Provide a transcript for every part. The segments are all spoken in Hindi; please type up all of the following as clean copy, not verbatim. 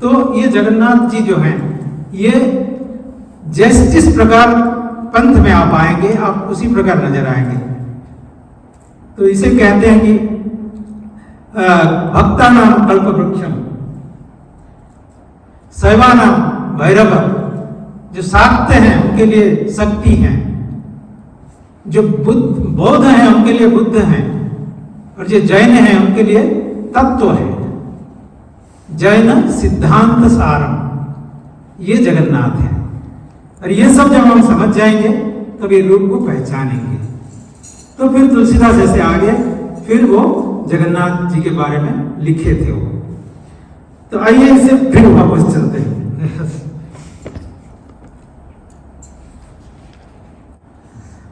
तो ये जगन्नाथ जी जो हैं, ये जिस प्रकार पंथ में आप आएंगे, आप उसी प्रकार नजर आएंगे। तो इसे कहते हैं कि भक्तानाम कल्पवृक्षम, शैवानाम भैरव, जो साक्ते हैं उनके लिए शक्ति हैं, जो बौद्ध हैं उनके लिए बुद्ध हैं, और जो जैन हैं उनके लिए तत्व है। जैन सिद्धांत सारम, ये जगन्नाथ है। और ये सब जब हम समझ जाएंगे तब ये रूप को पहचानेंगे। तो फिर तुलसीदास ऐसे आगे फिर वो जगन्नाथ जी के बारे में लिखे थे वो। तो आइए इसे फिर वापस चलते हैं।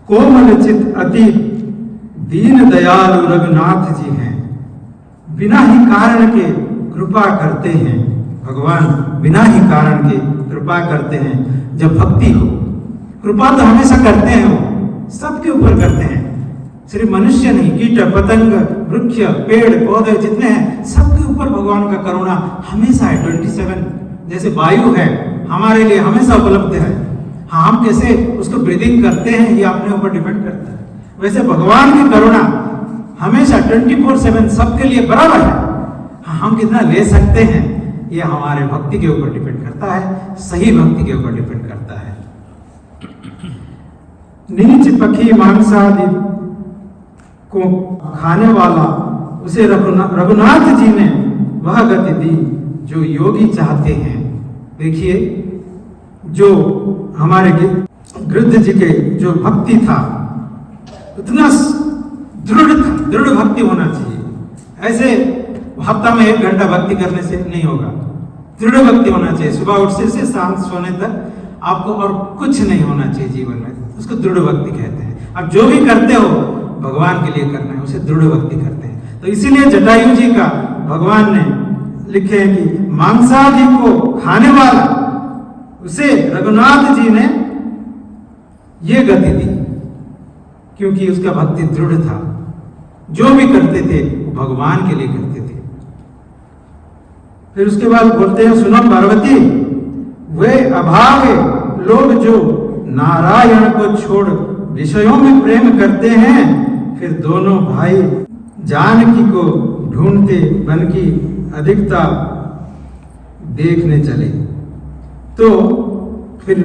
कोमल चित अति दीन दयालु रघुनाथ जी हैं, बिना ही कारण के कृपा करते हैं भगवान, बिना ही कारण के कृपा करते हैं। जब भक्ति हो, कृपा तो हमेशा करते हैं, वो सबके ऊपर करते हैं, सिर्फ मनुष्य नहीं, कीट पतंग वृक्ष पेड़ पौधे जितने हैं सबके ऊपर भगवान का करुणा हमेशा है। 27 जैसे वायु है हमारे लिए हमेशा उपलब्ध है। हाँ, हम कैसे उसको ब्रीदिंग करते हैं ये अपने ऊपर डिपेंड करता है। वैसे भगवान की करुणा हमेशा 24/7 सबके लिए बराबर है। हाँ, हम कितना ले सकते हैं ये हमारे भक्ति के ऊपर डिपेंड करता है, सही भक्ति के ऊपर डिपेंड करता है। नीच पक्षी मांसादि को खाने वाला उसे रघुनाथ जी ने वह गति दी जो योगी चाहते हैं। देखिए, जो हमारे गृध्र जी के जो भक्ति था उतना दृढ़ भक्ति होना चाहिए। ऐसे हफ्ता में 1 घंटा भक्ति करने से नहीं होगा, दृढ़ भक्ति होना चाहिए। सुबह उठने से शाम सोने तक आपको और कुछ नहीं होना चाहिए जीवन में, उसको दृढ़ भक्ति कहते हैं। अब जो भी करते हो भगवान के लिए करना है, उसे दृढ़ भक्ति करते हैं। तो इसीलिए जटायु जी का भगवान ने लिखे हैं कि मांसादि को खाने वाला उसे रघुनाथ जी ने ये गति दी, क्योंकि उसका भक्ति दृढ़ था। जो भी करते थे वो भगवान के लिए करते थे। फिर उसके बाद बोलते हैं, सुनो पार्वती, वे अभागे लोग जो नारायण को छोड़ विषयों में प्रेम करते हैं, फिर दोनों भाई जानकी को ढूंढते वन की अधिकता देखने चले। तो फिर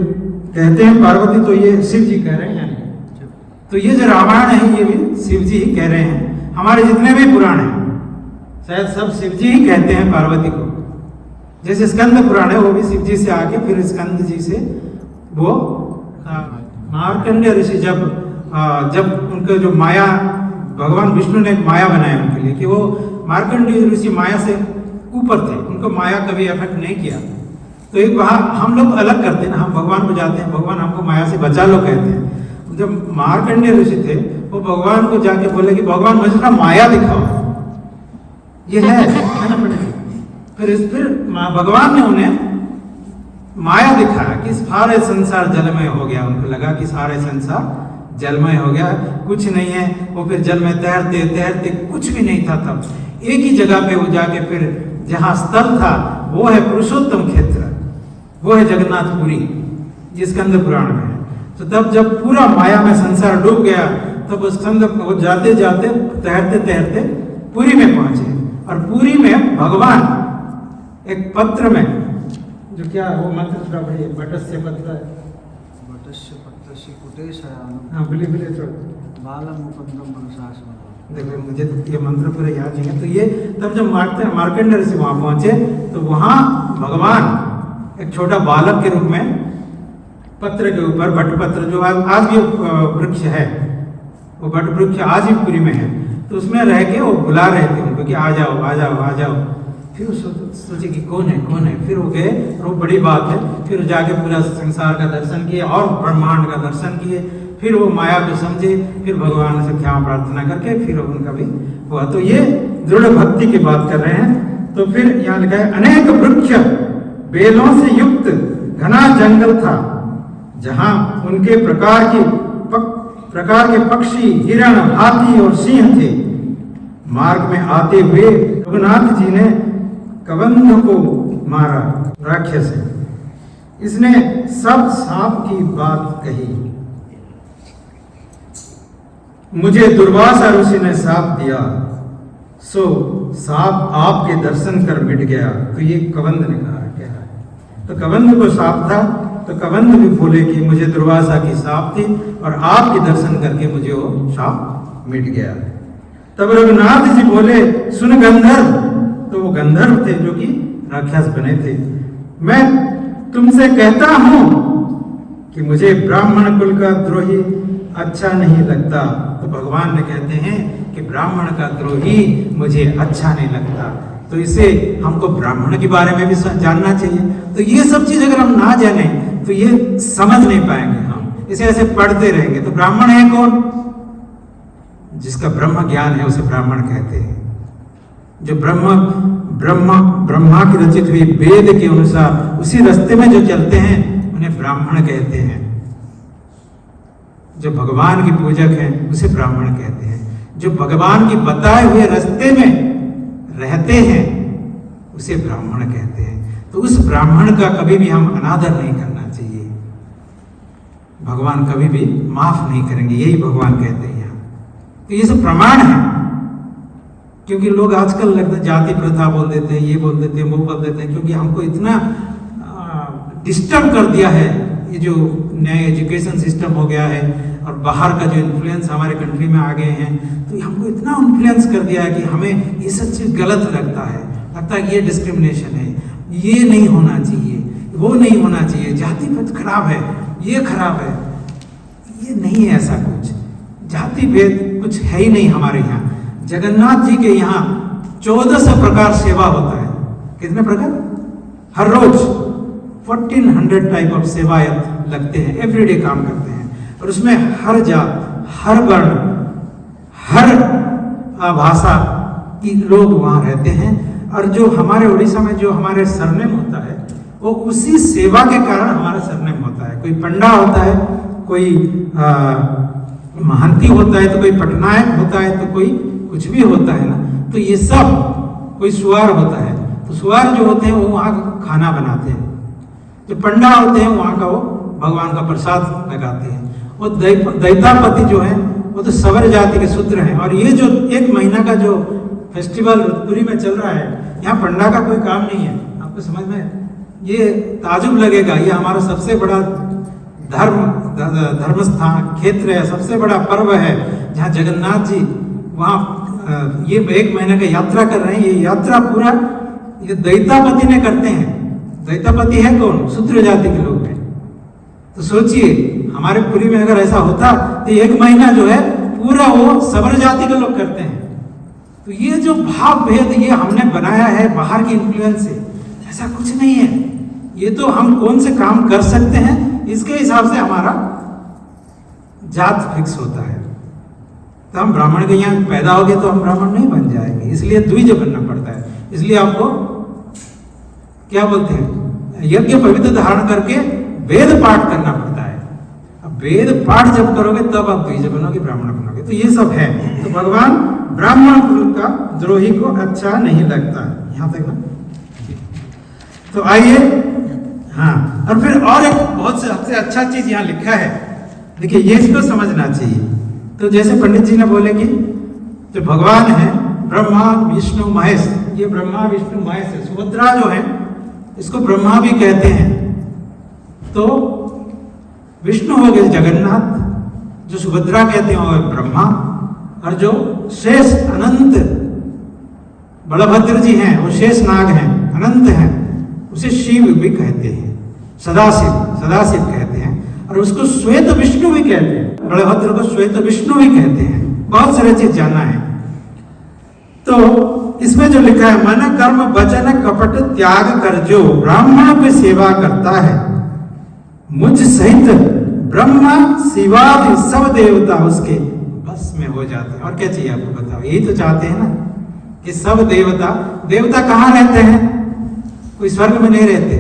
कहते हैं पार्वती, तो ये शिव जी कह रहे हैं, यानी तो ये जो रामायण है ये भी शिव जी ही कह रहे हैं। हमारे जितने भी पुराण हैं शायद सब शिव जी ही कहते हैं पार्वती को। जैसे स्कंद पुराण है वो भी शिव जी से आके फिर स्कंद जी से वो मार्कंडेय ऋषि जब उनका जो माया, भगवान विष्णु ने एक माया बनाया उनके लिए कि वो मार्कंडेय ऋषि माया से ऊपर थे, उनको माया कभी अफेक्ट नहीं किया। तो एक बार हम लोग अलग करते हैं ना, हम भगवान को जाते हैं, भगवान हमको माया से बचा लो कहते हैं। जब मार्कंडेय ऋषि थे वो भगवान को जाके बोले कि भगवान मुझे ना माया दिखाओ, ये है ना पड़ेगी। फिर भगवान ने उन्हें माया दिखाया कि सारे संसार जलमय हो गया। उनको लगा कि सारे संसार जलमय हो गया, कुछ नहीं है। वो फिर जल में तैरते तैरते कुछ भी नहीं था, तब एक ही जगह पे वो जाके फिर जहाँ स्थल था वो है पुरुषोत्तम क्षेत्र, वो है जगन्नाथपुरी, जिसके अंदर पुराण में है। तो तब जब पूरा माया में संसार डूब गया तब उस स्कंद वो जाते जाते तैरते तैरते पुरी में पहुंचे। और पुरी में भगवान एक पत्र में जो क्या वो मंत्र थोड़ा बड़ी बटस्य पत्र है, बटस्य पत्रस्य कुटेशयानं, हाँ बोलिए थोड़ा, बालम मुकुंदम मनसास्मरण। देखो मुझे ये मंत्र पूरे याद नहीं है। तो ये तब जब मार्कंडेय ऋषि वहां पहुंचे तो वहां भगवान एक छोटा बालक के रूप में पत्र के ऊपर, बटपत्र जो आज भी वृक्ष है, वो बट वृक्ष आज भी पुरी में है, तो उसमें रह के वो बुला रहे थे उनको कि आ जाओ आ जाओ आ जाओ। फिर सोचे कि कौन है कौन है, फिर वो गए और वो बड़ी बात है। फिर जाके पूरा संसार का दर्शन किए और ब्रह्मांड का दर्शन किए। फिर वो माया को समझे, फिर भगवान से क्षमा प्रार्थना करके फिर उनका भी हुआ। तो ये दृढ़ भक्ति की बात कर रहे हैं। तो फिर यहाँ लिखा है, अनेक वृक्ष बेलों से युक्त घना जंगल था, जहां उनके प्रकार के पक्षी, हिरण, हाथी और सिंह थे। मार्ग में आते हुए रघुनाथ जी ने कबंध को मारा, राक्षस है। इसने सब सांप की बात कही। मुझे दुर्वासा ऋषि ने शाप दिया, सो सांप आपके दर्शन कर मिट गया। तो ये कबंध ने कहा क्या है, तो कबंध को शाप था, तो कबंध भी बोले कि मुझे दुर्वासा की शाप थी और आपके दर्शन करके मुझे वो शाप मिट गया। तब रघुनाथ जी बोले, सुन गंधर्व, तो वो गंधर्व थे जो कि राक्षस बने थे, मैं तुमसे कहता हूं कि मुझे ब्राह्मण कुल का द्रोही अच्छा नहीं लगता। तो भगवान ने कहते हैं कि ब्राह्मण का द्रोही मुझे अच्छा नहीं लगता। तो इसे हमको ब्राह्मण के बारे में भी जानना चाहिए। तो ये सब चीज अगर हम ना जाने तो ये समझ नहीं पाएंगे। हम इसे ऐसे पढ़ते रहेंगे। तो ब्राह्मण है कौन? जिसका ब्रह्म ज्ञान है उसे ब्राह्मण कहते हैं। जो ब्रह्मा की रचित हुई वेद के अनुसार उसी रास्ते में जो चलते हैं उन्हें ब्राह्मण कहते हैं। जो भगवान की पूजक हैं उसे ब्राह्मण कहते हैं। जो भगवान की बताए हुए रास्ते में रहते हैं उसे ब्राह्मण कहते हैं। तो उस ब्राह्मण का कभी भी हम अनादर नहीं करना चाहिए। भगवान कभी भी माफ नहीं करेंगे, यही भगवान कहते हैं यहाँ। तो ये सब प्रमाण है। क्योंकि लोग आजकल लगता है जाति प्रथा बोल देते हैं, ये बोल देते हैं, वो बोल देते हैं, क्योंकि हमको इतना डिस्टर्ब कर दिया है ये जो नया एजुकेशन सिस्टम हो गया है और बाहर का जो इन्फ्लुएंस हमारे कंट्री में आ गए हैं, तो हमको इतना इन्फ्लुएंस कर दिया है कि हमें ये सब चीज़ गलत लगता है कि ये डिस्क्रिमिनेशन है, ये नहीं होना चाहिए, वो नहीं होना चाहिए, जाति भेद खराब है, ये खराब है। ये नहीं है ऐसा कुछ। जाति भेद कुछ है ही नहीं हमारे यहाँ। जगन्नाथ जी के यहाँ 1400 प्रकार सेवा होता है। कितने प्रकार? हर रोज 1400 टाइप ऑफ सेवायत लगते हैं, एवरीडे काम करते हैं। और उसमें हर जात, हर वर्ण, हर भाषा के लोग वहाँ रहते हैं। और जो हमारे उड़ीसा में जो हमारे सरनेम होता है वो उसी सेवा के कारण हमारा सरनेम होता है। कोई पंडा होता है, कोई महंती होता है, तो कोई पटनायक होता है, तो कोई कुछ भी होता है ना। तो ये सब, कोई सुवार होता है, तो सुवार जो होते हैं वो वहाँ खाना बनाते हैं। जो पंडा होते हैं वहाँ का वो भगवान का प्रसाद लगाते हैं। वो दैतापति जो है वो तो सवर जाति के शूद्र हैं। और ये जो 1 महीना का जो फेस्टिवल पुरी में चल रहा है, यहाँ पंडा का कोई काम नहीं है। आपको समझ में ये ताजुब लगेगा। ये हमारा सबसे बड़ा धर्म स्थान क्षेत्र है, सबसे बड़ा पर्व है, जहाँ जगन्नाथ जी वहाँ ये 1 महीने का यात्रा कर रहे हैं। ये यात्रा पूरा ये दैतापति ने करते हैं। दैतापति है कौन? शूद्र जाति के लोग हैं। तो सोचिए हमारे पुरी में अगर ऐसा होता तो 1 महीना जो है पूरा वो सबर जाति के लोग करते हैं। तो ये जो भाव भेद ये हमने बनाया है बाहर की इन्फ्लुएंस से, ऐसा कुछ नहीं है। ये तो हम कौन से काम कर सकते हैं इसके हिसाब से हमारा जात फिक्स होता है। तो हम ब्राह्मण के यहाँ पैदा हो गए तो हम ब्राह्मण नहीं बन जाएंगे, इसलिए द्विज बनना पड़ता है। इसलिए आपको क्या बोलते हैं, यज्ञ पवित्र धारण करके वेद पाठ करना पड़ता है। अब वेद पाठ जब करोगे तब आप द्विज बनोगे, ब्राह्मण बनोगे। तो ये सब है। तो भगवान ब्राह्मण कुल का द्रोही को अच्छा नहीं लगता। यहाँ तक ना। तो आइए, हाँ, और फिर और एक बहुत सबसे अच्छा चीज यहाँ लिखा है। देखिए ये इसको समझना चाहिए। तो जैसे पंडित जी ने बोले कि जो भगवान है ब्रह्मा विष्णु महेश, ये ब्रह्मा विष्णु महेश है। सुभद्रा जो है इसको ब्रह्मा भी कहते हैं। तो विष्णु हो गए जगन्नाथ, जो सुभद्रा कहते हैं वो ब्रह्मा, और जो शेष अनंत बलभद्र जी हैं वो शेष नाग हैं, अनंत हैं, उसे शिव भी कहते हैं, सदाशिव कहते हैं। और उसको श्वेत विष्णु भी कहते हैं, बलभद्र को श्वेत विष्णु भी कहते हैं। बहुत सारे चीज जानना है। तो इसमें जो लिखा है, मन कर्म वचन कपट त्याग कर जो ब्राह्मण की सेवा करता है, मुझ सहित ब्रह्मा शिवादि सब देवता उसके बस में हो जाते हैं। और क्या चाहिए आपको बताओ, यही तो चाहते हैं ना कि सब देवता कहाँ रहते हैं? कोई स्वर्ग में नहीं रहते।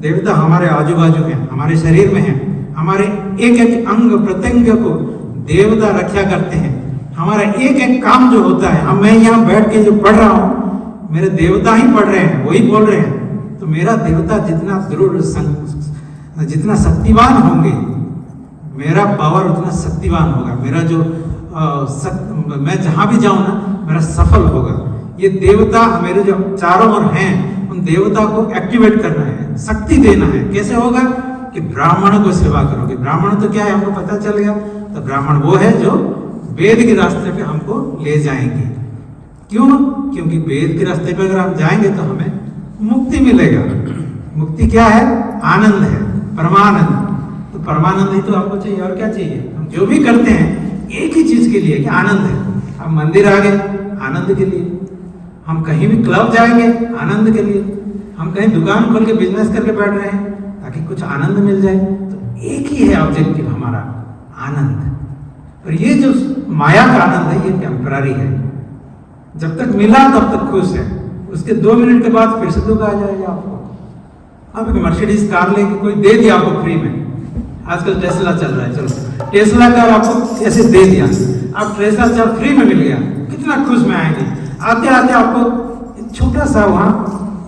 देवता हमारे आजू बाजू हैं, हमारे शरीर में हैं, हमारे एक एक अंग प्रत्यंग को देवता रक्षा करते हैं। हमारा एक एक काम जो होता है, हम मैं यहाँ बैठ के जो पढ़ रहा हूँ, मेरे देवता ही पढ़ रहे हैं, वही बोल रहे हैं, तो मेरा देवता जितना दृढ़ जितना शक्तिवान होंगे, मेरा पावर उतना शक्तिवान होगा। मेरा जो मैं जहां भी जाऊं ना, मेरा सफल होगा। ये देवता मेरे जो चारों ओर हैं, उन देवता को एक्टिवेट करना है, शक्ति देना है। कैसे होगा कि ब्राह्मणों को सेवा करोगे। ब्राह्मण तो क्या है, हमको पता चल गया। तो ब्राह्मण वो है जो वेद के रास्ते पे हमको ले जाएंगे। क्यों? क्योंकि वेद के रास्ते पे अगर हम जाएंगे तो हमें मुक्ति मिलेगा। मुक्ति क्या है? आनंद है, परमानंद। तो परमानंद ही तो आपको चाहिए, और क्या चाहिए? हम जो भी करते हैं एक ही चीज के लिए कि आनंद है। हम मंदिर आ गए आनंद के लिए, हम कहीं भी क्लब जाएंगे आनंद के लिए, हम कहीं दुकान खोल के बिजनेस करके बैठ रहे हैं ताकि कुछ आनंद मिल जाए। तो एक ही है ऑब्जेक्टिव हमारा, आनंद। और ये जो माया का आनंद है ये टेम्पररी है, जब तक मिला तब तक खुश है, उसके 2 मिनट के बाद फिर से दुख आ जाएगा आपको। आप एक मर्सिडीज कार लेके कोई दे दिया आपको फ्री में, आजकल टेस्ला चल रहा है, चलो टेस्ला कार आपको ऐसे दे दिया, आप टेस्ला कार फ्री में मिल गया, कितना खुश में आएंगे। आते आते आपको छोटा सा वहां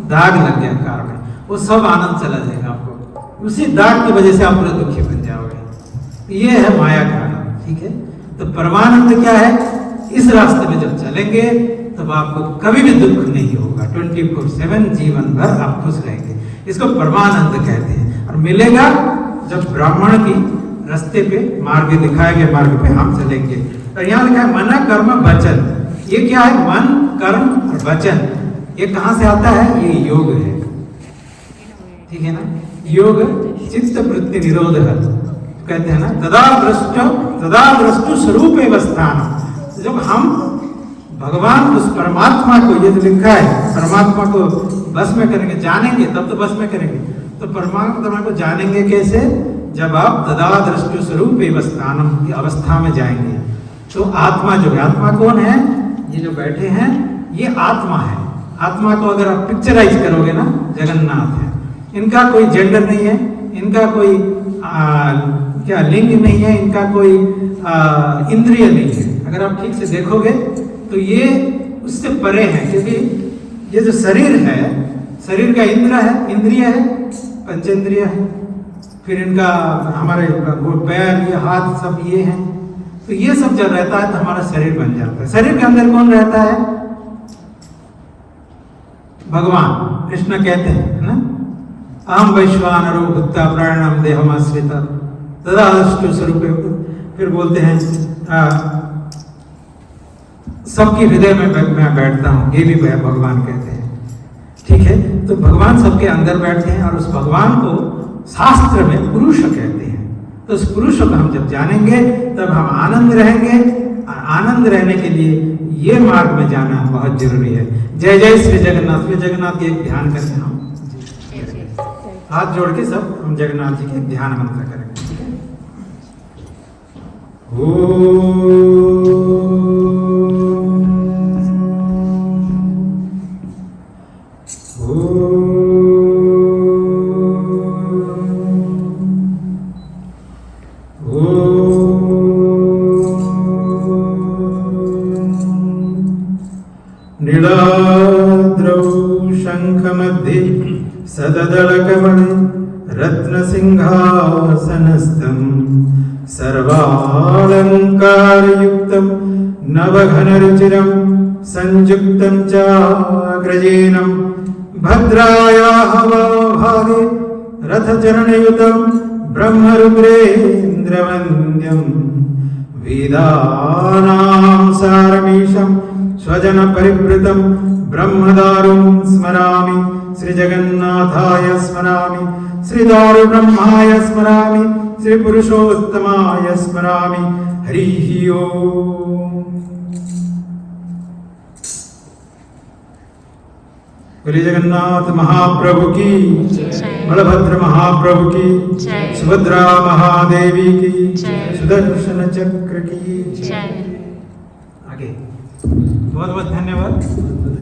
दाग लग गया कार में, वो सब आनंद चला जाएगा आपको, उसी दाग की वजह से आप पूरे दुखी बन जाओगे। ये है माया का आनंद, ठीक है। तो परमानंद क्या है? इस रास्ते में जब चलेंगे तब आपको कभी भी दुख नहीं होगा, 24/7 जीवन भर आप खुश रहेंगे। इसको परमानंद कहते हैं। और मिलेगा जब ब्राह्मण की रास्ते पे मार्ग दिखाए गए मार्ग पे हम चलेंगे। और यहाँ लिखा है मन कर्म वचन। ये क्या है? मन कर्म और वचन। ये कहाँ से आता है? ये योग है, ठीक है ना। योग चित्त वृत्ति निरोध है, कहते हैं ना, तदा दृष्टु स्वरूप अवस्थान। जब हम भगवान उस परमात्मा को, ये जो लिखा है, परमात्मा को बस में करेंगे, जानेंगे तब तो बस में करेंगे। तो परमात्मा को जानेंगे कैसे? जब आप तदा दृष्टि स्वरूप अवस्थान की अवस्था में जाएंगे। तो आत्मा जो है, आत्मा कौन है? ये जो बैठे हैं ये आत्मा है। आत्मा को अगर आप पिक्चराइज करोगे ना, जगन्नाथ है। इनका कोई जेंडर नहीं है, इनका कोई क्या लिंग नहीं है, इनका कोई इंद्रिय नहीं है। अगर आप ठीक से देखोगे तो ये उससे परे है, क्योंकि ये जो शरीर है, शरीर का इंद्रिय है, पंचेंद्रिय है, फिर इनका हमारे पैर, ये हाथ, सब ये हैं। तो ये सब जब रहता है तो हमारा शरीर बन जाता है। शरीर के अंदर कौन रहता है? भगवान, कृष्ण कहते हैं ना, अहम वैश्वानरो भूत्वा प्राणिनां देहमाश्रिता तदादृष्टो स्वरूपे। फिर बोलते हैं सबके हृदय में मैं बैठता हूँ, ये भी भगवान कहते हैं, ठीक है। तो भगवान सबके अंदर बैठते हैं और उस भगवान को शास्त्र में पुरुष कहते हैं। तो उस पुरुष को हम जब जानेंगे तब हम आनंद रहेंगे। आनंद रहने के लिए ये मार्ग में जाना बहुत जरूरी है। जय जय श्री जगन्नाथ। श्री जगन्नाथ के एक ध्यान करके हम हाथ जोड़ के सब हम जगन्नाथ जी के एक ध्यान मंत्र करेंगे, ठीक है। नीलाद्रौ शंखमध्ये सददलकमणे रत्नसिंहासनस्थं सर्वालंकारयुक्तं नवघनरुचिरं संयुक्तं चाग्रजेनं भद्रायाः भागे रथचरणयुतं ब्रह्मरुद्रेन्द्रवन्द्यं वेदानां सारमीशं स्वजन परिवृतं ब्रह्मदारुं स्मरामि। श्री जगन्नाथाय स्मरामि, श्री दारु ब्रह्माय स्मरामि, श्री पुरुषोत्तमाय स्मरामि। हरि ओम। बोले जगन्नाथ महाप्रभु की, बलभद्र महाप्रभु की, सुभद्रा महादेवी की, सुदर्शन चक्र की। आगे बहुत बहुत धन्यवाद।